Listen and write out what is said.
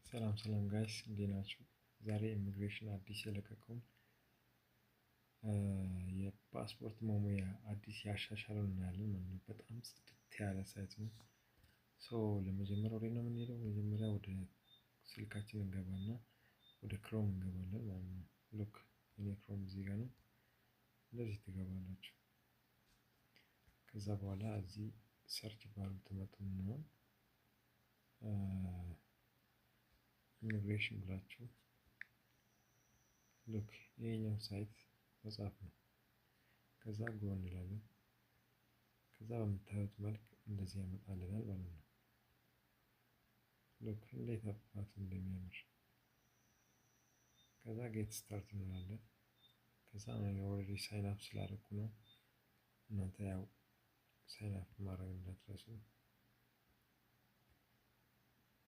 ሰላም ሰላም ጋይስ እንዴት ናችሁ? ዛሬ ኢሚግሬሽን አዲስ የለቀቀውን የፓስፖርት መሙያ አዲስ ያሻሻለውን እናያለን ማለት ነው። በጣም ጽድት ያለ ሳይት ነው። ለመጀመሪያ ወደ ነው የምንሄደው። መጀመሪያ ወደ ስልካችን እንገባና ወደ ክሮም እንገባለን ማለት ነው። ሉክ እኔ ክሮም እዚህ ጋር ነው። እንደዚህ ትገባላችሁ። ከዛ በኋላ እዚህ ሰርች ባሩ ትመጡና ኢሚግሬሽን ብላችሁ ሉክ ይሄኛው ሳይት መጻፍ ነው። ከዛ ጎ እንላለን። ከዛ በምታዩት መልክ እንደዚህ ያመጣልናል ማለት ነው። ሉክ እንዴት አባቱ እንደሚያምር። ከዛ ጌት ስታርት እንላለን። ከዛ እኔ ኦልሬዲ ሳይን አፕ ስላደረኩ ነው። እናንተ ያው ሳይን አፕ ማድረግ እንዳትረሱ።